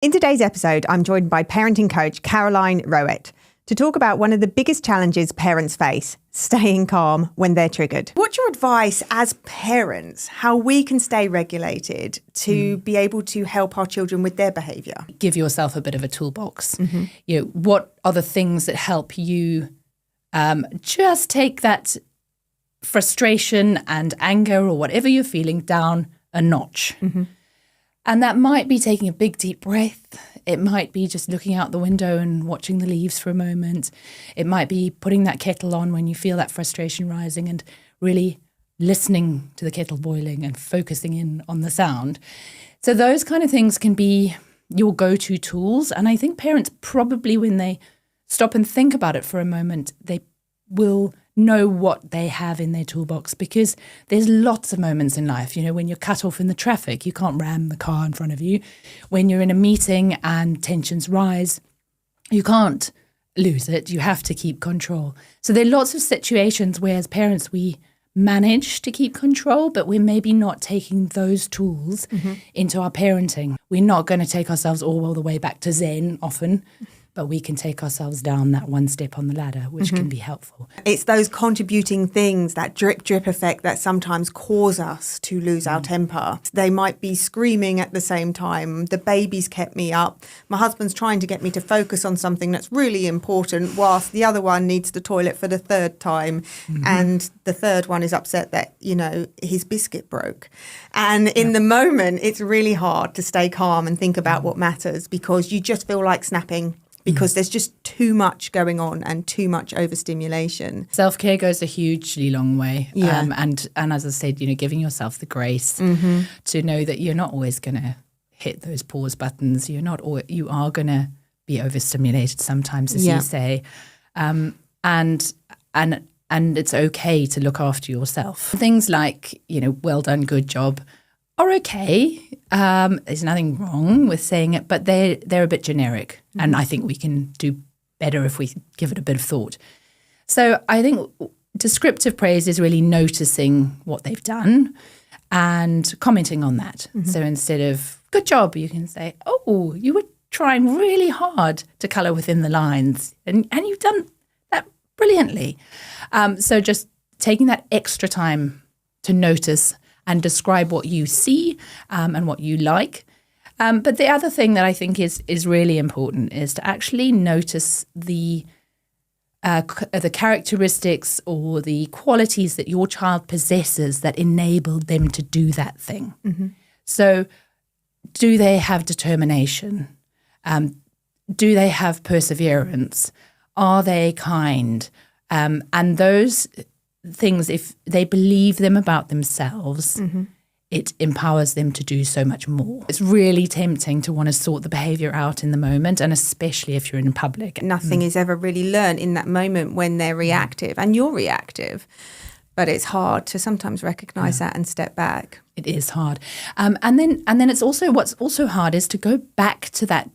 In today's episode, I'm joined by parenting coach Caroline Rowett to talk about one of the biggest challenges parents face, staying calm when they're triggered. What's your advice as parents, how we can stay regulated to be able to help our children with their behaviour? Give yourself a bit of a toolbox. You know, what are the things that help you just take that frustration and anger or whatever you're feeling down a notch? And that might be taking a big, deep breath. It might be just looking out the window and watching the leaves for a moment. It might be putting that kettle on when you feel that frustration rising and really listening to the kettle boiling and focusing in on the sound. So those kind of things can be your go-to tools. And I think parents probably, when they stop and think about it for a moment, they will know what they have in their toolbox, because there's lots of moments in life, you know, when you're cut off in the traffic, you can't ram the car in front of you. When you're in a meeting and tensions rise, you can't lose it. You have to keep control. So there are lots of situations where as parents we manage to keep control, but we're maybe not taking those tools into our parenting. We're not going to take ourselves all the way back to Zen often, but we can take ourselves down that one step on the ladder, which can be helpful. It's those contributing things, that drip effect that sometimes cause us to lose our temper. They might be screaming at the same time. The baby's kept me up. My husband's trying to get me to focus on something that's really important, whilst the other one needs the toilet for the third time. And the third one is upset that, you know, his biscuit broke. And in the moment, it's really hard to stay calm and think about what matters, because you just feel like snapping, because there's just too much going on and too much overstimulation. Self-care goes a hugely long way. And as I said, you know, giving yourself the grace to know that you're not always going to hit those pause buttons. You are going to be overstimulated sometimes, as you say. And it's okay to look after yourself. Things like, you know, well done, good job are okay. There's nothing wrong with saying it, but they're a bit generic. And I think we can do better if we give it a bit of thought. So I think descriptive praise is really noticing what they've done and commenting on that. So instead of good job, you can say, oh, you were trying really hard to colour within the lines and you've done that brilliantly. So just taking that extra time to notice and describe what you see and what you like. But the other thing that I think is really important is to actually notice the characteristics or the qualities that your child possesses that enable them to do that thing. So do they have determination? Do they have perseverance? Are they kind? And those things, if they believe them about themselves, it empowers them to do so much more. It's really tempting to want to sort the behaviour out in the moment, and especially if you're in public. Nothing is ever really learned in that moment when they're reactive, and you're reactive. But it's hard to sometimes recognise that and step back. It is hard. And then it's also, what's also hard is to go back to that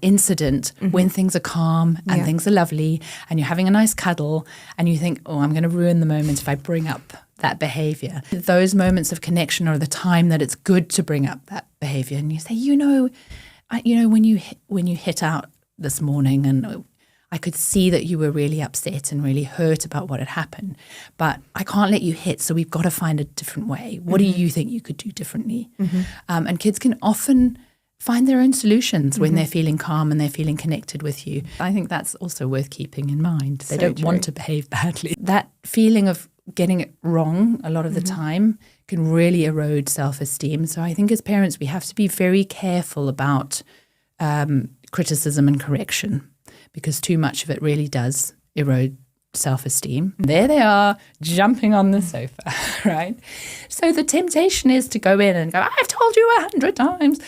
incident when things are calm and things are lovely and you're having a nice cuddle and you think, oh, I'm going to ruin the moment if I bring up that behaviour. Those moments of connection are the time that it's good to bring up that behaviour. And you say, when you hit out this morning, and I could see that you were really upset and really hurt about what had happened, but I can't let you hit, so we've got to find a different way. What do you think you could do differently? And kids can often find their own solutions when they're feeling calm and they're feeling connected with you. I think that's also worth keeping in mind. They don't want to behave badly. That feeling of getting it wrong a lot of the time can really erode self-esteem. So I think as parents, we have to be very careful about criticism and correction, because too much of it really does erode self-esteem. There they are, jumping on the sofa, right? So the temptation is to go in and go, I've told you 100 times.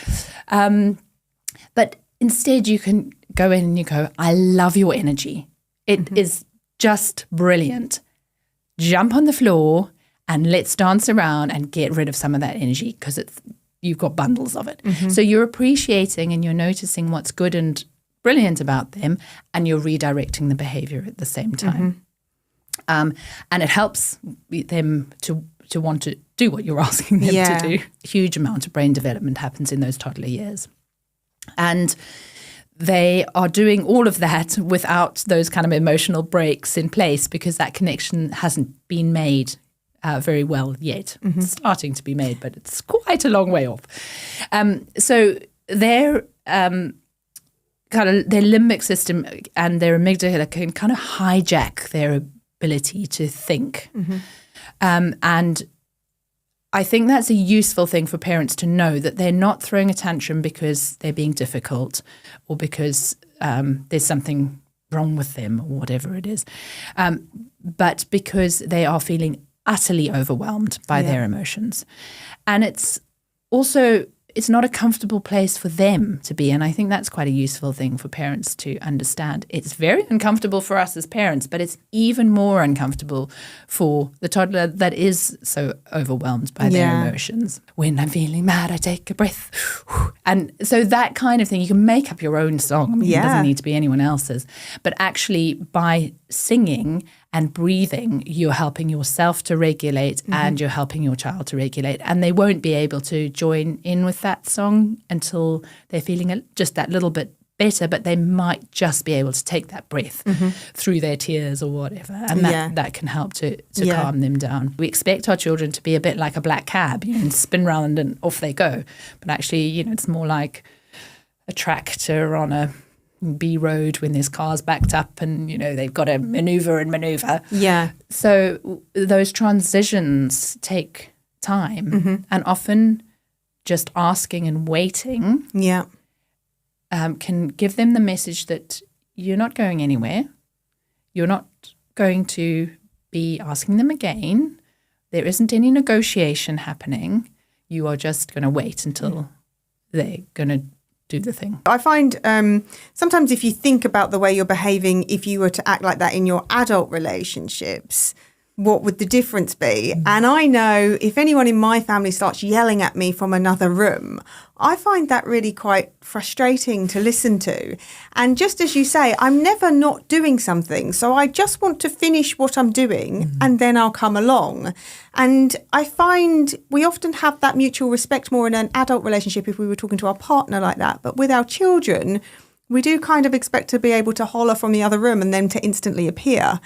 But instead you can go in and you go, I love your energy. It is just brilliant. Jump on the floor and let's dance around and get rid of some of that energy, because you've got bundles of it. So you're appreciating and you're noticing what's good and brilliant about them, and you're redirecting the behavior at the same time. And it helps them to want to do what you're asking them to do. A huge amount of brain development happens in those toddler years. And they are doing all of that without those kind of emotional breaks in place because that connection hasn't been made very well yet. It's starting to be made, but it's quite a long way off. So their their limbic system and their amygdala can kind of hijack their ability to think. And I think that's a useful thing for parents to know, that they're not throwing a tantrum because they're being difficult or because there's something wrong with them or whatever it is, but because they are feeling utterly overwhelmed by their emotions. And it's not a comfortable place for them to be. And I think that's quite a useful thing for parents to understand. It's very uncomfortable for us as parents, but it's even more uncomfortable for the toddler that is so overwhelmed by their emotions. When I'm feeling mad, I take a breath. And so that kind of thing, you can make up your own song. I mean, it doesn't need to be anyone else's. But actually, by singing and breathing, you're helping yourself to regulate and you're helping your child to regulate. And they won't be able to join in with that song until they're feeling just that little bit better, but they might just be able to take that breath through their tears or whatever. And that can help to calm them down. We expect our children to be a bit like a black cab, and spin round and off they go. But actually, it's more like a tractor on a B road when there's cars backed up and, they've got to maneuver. Yeah. So those transitions take time and often just asking and waiting can give them the message that you're not going anywhere. You're not going to be asking them again. There isn't any negotiation happening. You are just going to wait until they're going to do the thing. I find sometimes if you think about the way you're behaving, if you were to act like that in your adult relationships, what would the difference be? And I know if anyone in my family starts yelling at me from another room, I find that really quite frustrating to listen to. And just as you say, I'm never not doing something. So I just want to finish what I'm doing and then I'll come along. And I find we often have that mutual respect more in an adult relationship if we were talking to our partner like that. But with our children, we do kind of expect to be able to holler from the other room and them to instantly appear.